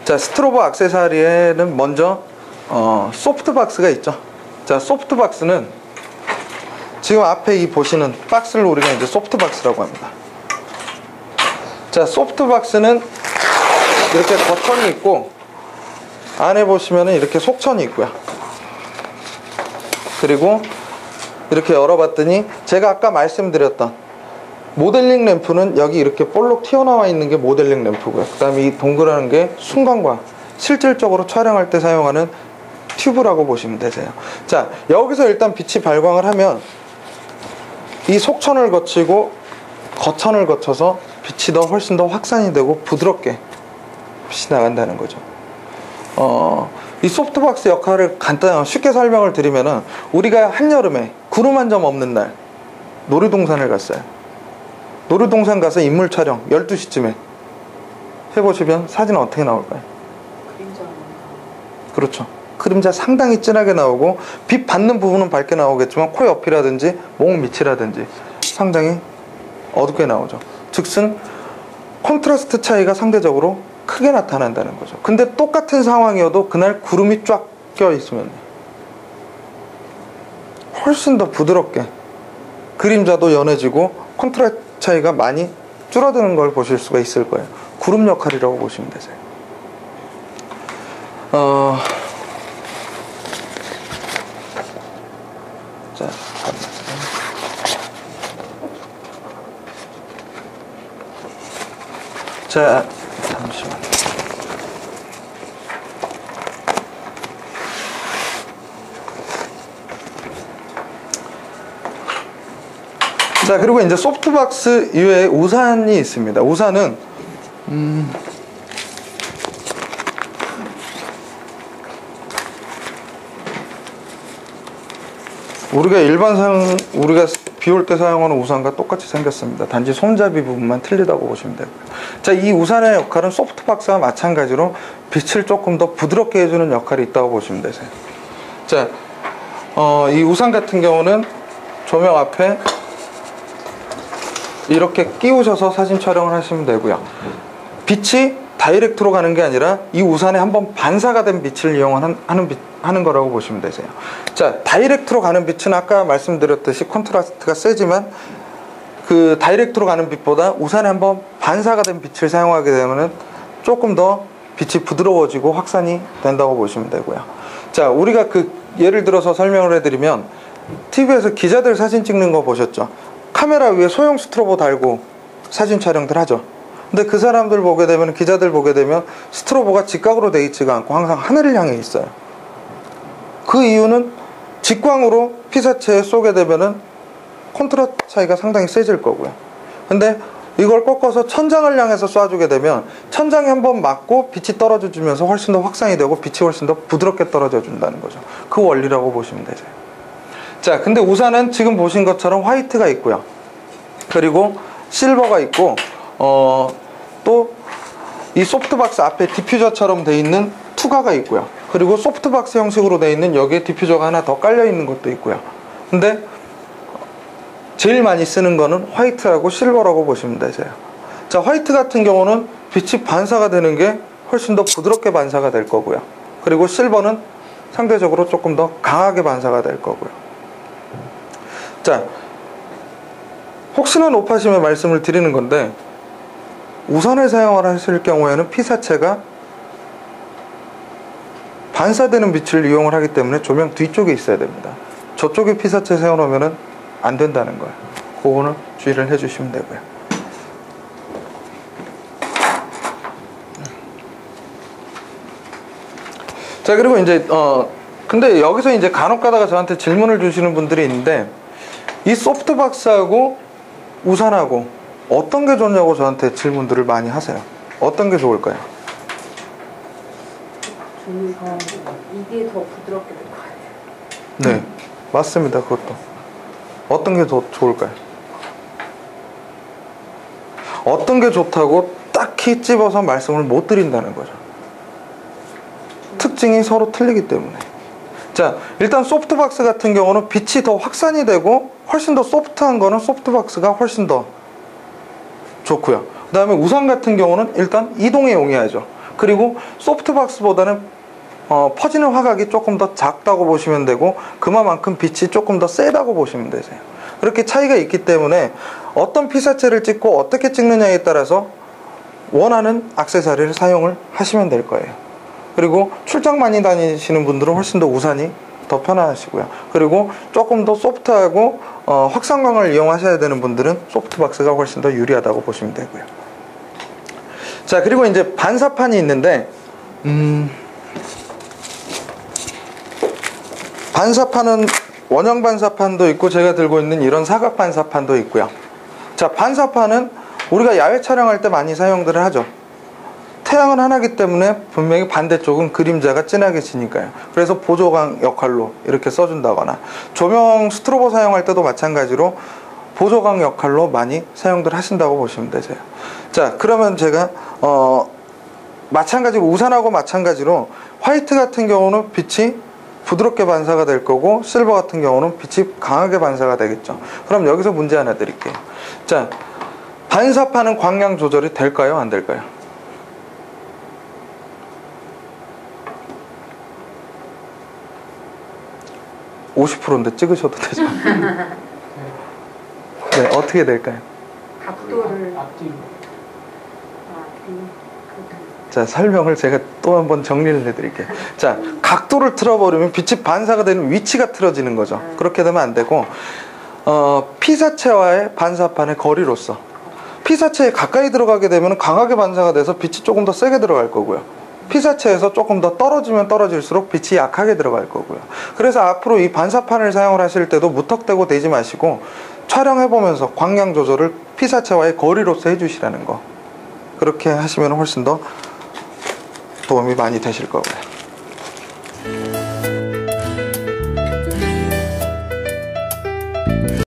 자, 스트로보 액세서리에는 먼저 소프트박스가 있죠. 자, 소프트박스는 지금 앞에 이 보시는 박스를 우리가 이제 소프트박스라고 합니다. 자, 소프트박스는 이렇게 겉천이 있고 안에 보시면은 이렇게 속천이 있고요. 그리고 이렇게 열어봤더니 제가 아까 말씀드렸던 모델링 램프는 여기 이렇게 볼록 튀어나와 있는 게 모델링 램프고요. 그 다음에 이 동그라는 게 순광과 실질적으로 촬영할 때 사용하는 튜브라고 보시면 되세요. 자, 여기서 일단 빛이 발광을 하면 이 속천을 거치고 거천을 거쳐서 빛이 훨씬 더 확산이 되고 부드럽게 빛이 나간다는 거죠. 이 소프트박스 역할을 쉽게 설명을 드리면은, 우리가 한여름에 구름 한 점 없는 날 놀이동산을 갔어요. 놀이동산 가서 인물 촬영 12시쯤에 해보시면 사진은 어떻게 나올까요? 그림자. 그렇죠. 그림자 상당히 진하게 나오고 빛 받는 부분은 밝게 나오겠지만 코 옆이라든지 목 밑이라든지 상당히 어둡게 나오죠. 즉슨 콘트라스트 차이가 상대적으로 크게 나타난다는 거죠. 근데 똑같은 상황이어도 그날 구름이 쫙 껴있으면 훨씬 더 부드럽게 그림자도 연해지고 콘트라스트 차이가 많이 줄어드는 걸 보실 수가 있을 거예요. 구름 역할이라고 보시면 되세요. 자, 잠시만요. 자, 그리고 이제 소프트박스 이외에 우산이 있습니다. 우산은 우리가 비 올 때 사용하는 우산과 똑같이 생겼습니다. 단지 손잡이 부분만 틀리다고 보시면 되고요. 자, 이 우산의 역할은 소프트박스와 마찬가지로 빛을 조금 더 부드럽게 해주는 역할이 있다고 보시면 되세요. 자, 이 우산 같은 경우는 조명 앞에 이렇게 끼우셔서 사진 촬영을 하시면 되고요. 빛이 다이렉트로 가는 게 아니라 이 우산에 한번 반사가 된 빛을 이용하는 거라고 보시면 되세요. 자, 다이렉트로 가는 빛은 아까 말씀드렸듯이 콘트라스트가 세지만 그 다이렉트로 가는 빛보다 우산에 한번 반사가 된 빛을 사용하게 되면 조금 더 빛이 부드러워지고 확산이 된다고 보시면 되고요. 자, 우리가 예를 들어서 설명을 해드리면 TV에서 기자들 사진 찍는 거 보셨죠? 카메라 위에 소형 스트로보 달고 사진 촬영들 하죠. 근데 그 사람들 보게 되면, 기자들 보게 되면 스트로보가 직각으로 돼 있지가 않고 항상 하늘을 향해 있어요. 그 이유는 직광으로 피사체에 쏘게 되면은 콘트라스트 차이가 상당히 세질 거고요. 근데 이걸 꺾어서 천장을 향해서 쏴주게 되면 천장에 한번 맞고 빛이 떨어져 주면서 훨씬 더 확산이 되고 빛이 훨씬 더 부드럽게 떨어져 준다는 거죠. 그 원리라고 보시면 되죠. 자, 근데 우산은 지금 보신 것처럼 화이트가 있고요. 그리고 실버가 있고, 또 이 소프트박스 앞에 디퓨저처럼 돼 있는 투가가 있고요. 그리고 소프트박스 형식으로 돼 있는 여기에 디퓨저가 하나 더 깔려 있는 것도 있고요. 근데 제일 많이 쓰는 거는 화이트하고 실버라고 보시면 되세요. 자, 화이트 같은 경우는 빛이 반사가 되는 게 훨씬 더 부드럽게 반사가 될 거고요. 그리고 실버는 상대적으로 조금 더 강하게 반사가 될 거고요. 자, 혹시나 높아심에 말씀을 드리는 건데, 우산을 사용을 하실 경우에는 피사체가 반사되는 빛을 이용을 하기 때문에 조명 뒤쪽에 있어야 됩니다. 저쪽에 피사체 세워놓으면 안 된다는 거예요. 그거는 주의를 해주시면 되고요. 자, 그리고 이제 근데 여기서 이제 간혹 가다가 저한테 질문을 주시는 분들이 있는데, 이 소프트박스하고 우산하고 어떤 게 좋냐고 저한테 질문들을 많이 하세요. 어떤 게 좋을까요? 이게 더 부드럽게 될 것 같아요. 네, 맞습니다. 그것도. 어떤 게 더 좋을까요? 어떤 게 좋다고 딱히 찝어서 말씀을 못 드린다는 거죠. 특징이 서로 틀리기 때문에. 자, 일단 소프트박스 같은 경우는 빛이 더 확산이 되고 훨씬 더 소프트한 거는 소프트박스가 훨씬 더 좋고요. 그 다음에 우산 같은 경우는 일단 이동에 용이하죠. 그리고 소프트박스보다는 퍼지는 화각이 조금 더 작다고 보시면 되고, 그만큼 빛이 조금 더 세다고 보시면 되세요. 그렇게 차이가 있기 때문에 어떤 피사체를 찍고 어떻게 찍느냐에 따라서 원하는 액세서리를 사용을 하시면 될 거예요. 그리고 출장 많이 다니시는 분들은 훨씬 더 우산이 더 편하시고요. 그리고 조금 더 소프트하고 확산광을 이용하셔야 되는 분들은 소프트박스가 훨씬 더 유리하다고 보시면 되고요. 자, 그리고 이제 반사판이 있는데, 반사판은 원형 반사판도 있고 제가 들고 있는 이런 사각 반사판도 있고요. 자, 반사판은 우리가 야외 촬영할 때 많이 사용들을 하죠. 태양은 하나이기 때문에 분명히 반대쪽은 그림자가 진하게 지니까요. 그래서 보조광 역할로 이렇게 써준다거나, 조명 스트로보 사용할 때도 마찬가지로 보조광 역할로 많이 사용들 하신다고 보시면 되세요. 자, 그러면 제가 마찬가지로 우산하고 마찬가지로 화이트 같은 경우는 빛이 부드럽게 반사가 될 거고, 실버 같은 경우는 빛이 강하게 반사가 되겠죠. 그럼 여기서 문제 하나 드릴게요. 자, 반사판은 광량 조절이 될까요, 안 될까요? 50%인데 찍으셔도 되죠. 네, 어떻게 될까요? 각도를 자, 설명을 제가 또 한번 정리를 해드릴게요. 자, 각도를 틀어버리면 빛이 반사가 되는 위치가 틀어지는 거죠. 그렇게 되면 안 되고, 피사체와의 반사판의 거리로서, 피사체에 가까이 들어가게 되면 강하게 반사가 돼서 빛이 조금 더 세게 들어갈 거고요. 피사체에서 조금 더 떨어지면 떨어질수록 빛이 약하게 들어갈 거고요. 그래서 앞으로 이 반사판을 사용을 하실 때도 무턱대고 대지 마시고, 촬영해보면서 광량 조절을 피사체와의 거리로서 해주시라는 거, 그렇게 하시면 훨씬 더 도움이 많이 되실 거고요.